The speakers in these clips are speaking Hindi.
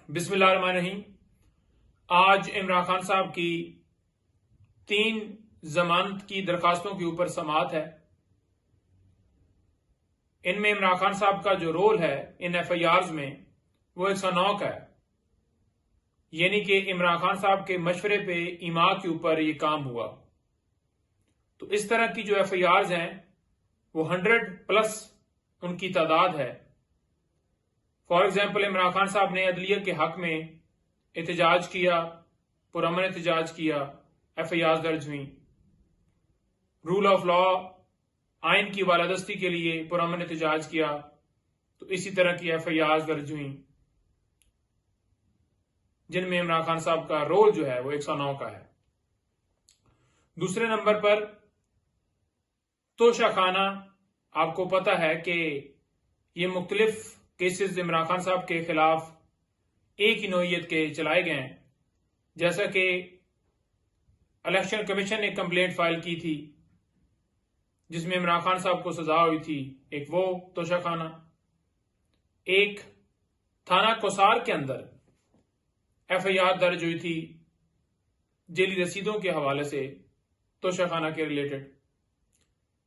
बिस्मिल्लाहिर्रहमानिर्रहीम। आज इमरान खान साहब की 3 जमानत की दरखास्तों के ऊपर समाअत है। इनमें इमरान खान साहब का जो रोल है इन FIRs में वो 109 का है, यानी कि इमरान खान साहब के मशवरे पे इमा के ऊपर ये काम हुआ। तो इस तरह की जो FIRs हैं वो 100+ उनकी तादाद है। फॉर एग्जाम्पल, इमरान खान साहब ने अदलिया के हक में एहतजाज किया, पुरअमन एहतजाज किया, FIRs दर्ज हुई। रूल ऑफ लॉ, आइन की बालादस्ती के लिए पुरअमन एहतजाज किया, तो इसी तरह की FIRs दर्ज हुई, जिनमें इमरान खान साहब का रोल जो है वो 109 का है। दूसरे नंबर पर तोशाखाना, आपको पता है कि ये मुख्तलिफ केसेस इमरान खान साहब के खिलाफ एक ही नौइयत के चलाए गए हैं। जैसा कि इलेक्शन कमीशन ने कंप्लेंट फाइल की थी जिसमें इमरान खान साहब को सजा हुई थी, एक वो तोशाखाना, एक थाना कोसार के अंदर FIR दर्ज हुई थी जेली रसीदों के हवाले से तोशाखाना के रिलेटेड।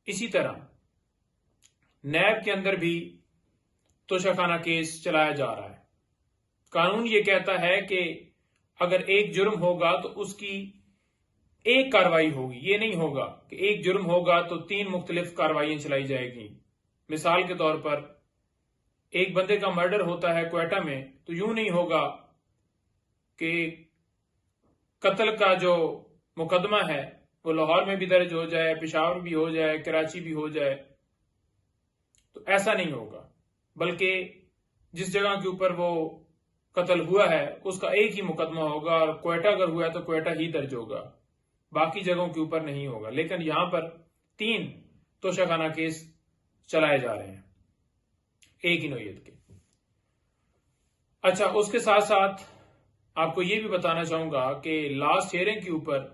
इसी तरह नैब के अंदर भी तोशाखाना केस चलाया जा रहा है। कानून ये कहता है कि अगर एक जुर्म होगा तो उसकी एक कार्रवाई होगी, ये नहीं होगा कि एक जुर्म होगा तो 3 मुख्तलिफ कार्रवाइयां चलाई जाएगी। मिसाल के तौर पर एक बंदे का मर्डर होता है क्वेटा में, तो यूं नहीं होगा कि कत्ल का जो मुकदमा है वो लाहौर में भी दर्ज हो जाए, पेशावर भी हो जाए, कराची भी हो जाए, तो ऐसा नहीं होगा। बल्कि जिस जगह के ऊपर वो कत्ल हुआ है उसका एक ही मुकदमा होगा, और क्वेटा अगर हुआ है तो क्वेटा ही दर्ज होगा, बाकी जगहों के ऊपर नहीं होगा। लेकिन यहां पर 3 तोशाखाना केस चलाए जा रहे हैं एक ही नौइयत के। अच्छा, उसके साथ साथ आपको यह भी बताना चाहूंगा कि लास्ट हियरिंग के ऊपर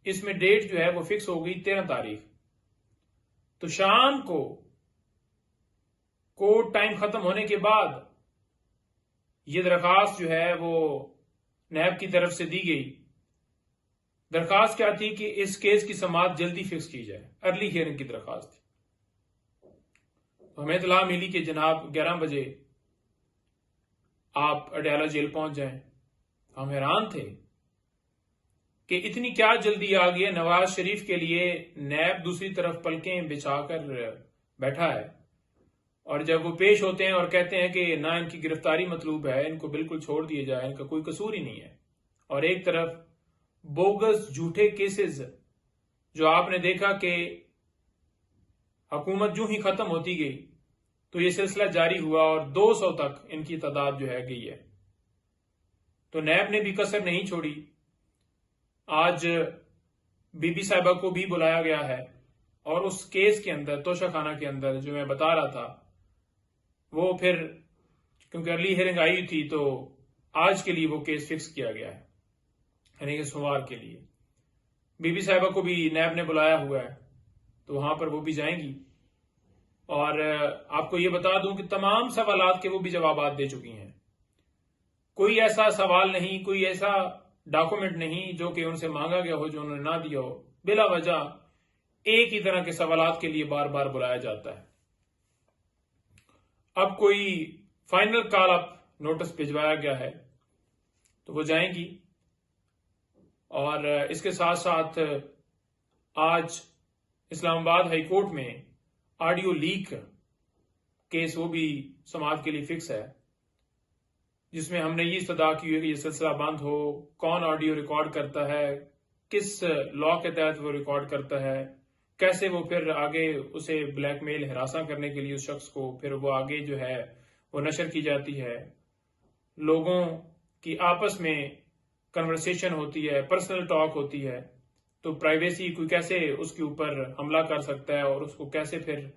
इसमें डेट जो है वो फिक्स हो गई 13 तारीख। तो शाम को कोर्ट टाइम खत्म होने के बाद ये दरखास्त जो है वो नैब की तरफ से दी गई। दरखास्त क्या थी कि इस केस की समाअत जल्दी फिक्स की जाए, अर्ली हियरिंग की दरखास्त थी। तो हमें इतला मिली कि जनाब 11 बजे आप अडयाला जेल पहुंच जाएं। हम हैरान थे कि इतनी क्या जल्दी आ गई है। नवाज शरीफ के लिए नैब दूसरी तरफ पलकें बिछाकर बैठा है, और जब वो पेश होते हैं और कहते हैं कि ना इनकी गिरफ्तारी मतलूब है, इनको बिल्कुल छोड़ दिया जाए, इनका कोई कसूर ही नहीं है, और एक तरफ बोगस झूठे केसेस जो आपने देखा कि हुकूमत जो ही खत्म होती गई तो ये सिलसिला जारी हुआ और 200 तक इनकी तादाद जो है गई है। तो नैब ने भी कसर नहीं छोड़ी। आज बीबी साहिबा को भी बुलाया गया है, और उस केस के अंदर, तोशाखाना के अंदर जो मैं बता रहा था, वो फिर क्योंकि अर्ली हियरिंग आई थी तो आज के लिए वो केस फिक्स किया गया है, यानी कि सोमवार के लिए। बीबी साहिबा को भी नैब ने बुलाया हुआ है, तो वहां पर वो भी जाएंगी। और आपको ये बता दूं कि तमाम सवालात के वो भी जवाबात दे चुकी हैं। कोई ऐसा सवाल नहीं, कोई ऐसा डॉक्यूमेंट नहीं जो कि उनसे मांगा गया हो जो उन्होंने ना दिया हो। बिला वजह एक ही तरह के सवालात के लिए बार बार बुलाया जाता है। अब कोई फाइनल कॉल अप नोटिस भिजवाया गया है तो वो जाएंगी। और इसके साथ साथ आज इस्लामाबाद हाई कोर्ट में ऑडियो लीक केस वो भी समाअत के लिए फिक्स है, जिसमें हमने ये इस्तदा की है कि ये सिलसिला बंद हो। कौन ऑडियो रिकॉर्ड करता है, किस लॉ के तहत वो रिकॉर्ड करता है, कैसे वो फिर आगे उसे ब्लैकमेल हरासा करने के लिए उस शख्स को फिर वो आगे जो है वो नशर की जाती है। लोगों की आपस में कन्वर्सेशन होती है, पर्सनल टॉक होती है, तो प्राइवेसी कोई कैसे उसके ऊपर हमला कर सकता है और उसको कैसे फिर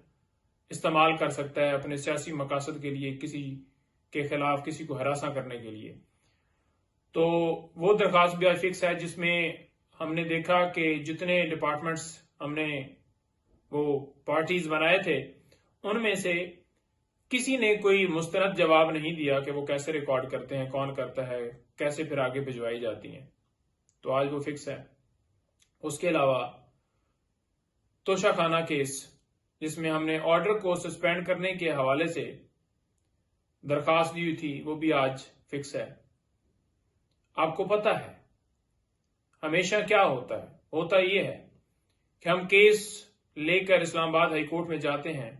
इस्तेमाल कर सकता है अपने सियासी मकासद के लिए, किसी के खिलाफ किसी को हरासा करने के लिए। तो वो दरखास्त भी आज फिक्स है, जिसमें हमने देखा कि जितने डिपार्टमेंट्स हमने वो पार्टीज बनाए थे उनमें से किसी ने कोई मुस्तनद जवाब नहीं दिया कि वो कैसे रिकॉर्ड करते हैं, कौन करता है, कैसे फिर आगे भिजवाई जाती हैं। तो आज वो फिक्स है। उसके अलावा तोशाखाना केस, जिसमें हमने ऑर्डर को सस्पेंड करने के हवाले से दरखास्त दी हुई थी, वो भी आज फिक्स है। आपको पता है हमेशा क्या होता है? होता यह है कि हम केस लेकर इस्लामाबाद हाई कोर्ट में जाते हैं,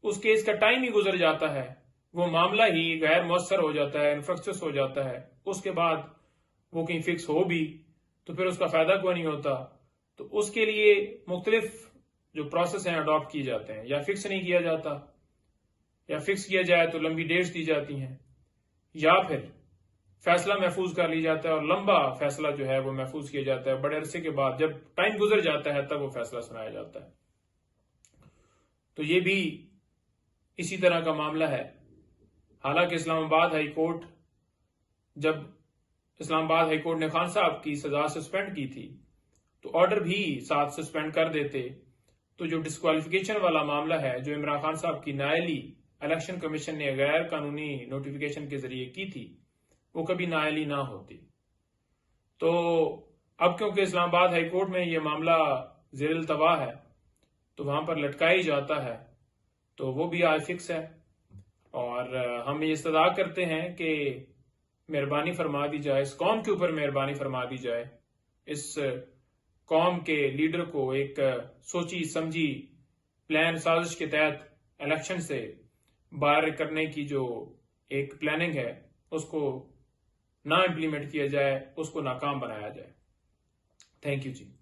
उस केस का टाइम ही गुजर जाता है, वो मामला ही गैर मौसर हो जाता है, इनफ्रक्चस हो जाता है। उसके बाद वो कहीं फिक्स हो भी तो फिर उसका फायदा कोई नहीं होता। तो उसके लिए मुख्तलिफ जो प्रोसेस हैं अडॉप्ट किए जाते हैं, या फिक्स नहीं किया जाता, या फिक्स किया जाए तो लंबी डेट्स दी जाती हैं, या फिर फैसला महफूज कर लिया जाता है और लंबा फैसला जो है वो महफूज किया जाता है। बड़े अरसे के बाद जब टाइम गुजर जाता है तब वो फैसला सुनाया जाता है। तो ये भी इसी तरह का मामला है। हालांकि इस्लामाबाद हाई कोर्ट, जब इस्लामाबाद हाई कोर्ट ने खान साहब की सजा सस्पेंड की थी तो ऑर्डर भी साथ सस्पेंड कर देते, तो जो डिस्क्वालिफिकेशन वाला मामला है जो इमरान खान साहब की नायली इलेक्शन कमीशन ने गैर कानूनी नोटिफिकेशन के जरिए की थी, वो कभी नायली ना होती। तो अब क्योंकि इस्लामाबाद हाई कोर्ट में ये मामला ज़ेर इल्तवा है तो वहां पर लटका ही जाता है, तो वो भी आज फिक्स है। और हम ये इस्तदा करते हैं कि मेहरबानी फरमा दी जाए, इस कौम के ऊपर मेहरबानी फरमा दी जाए, इस कौम के लीडर को एक सोची समझी प्लान साजिश के तहत इलेक्शन से बाहर करने की जो एक प्लानिंग है उसको ना इम्प्लीमेंट किया जाए, उसको नाकाम बनाया जाए। Thank you ji.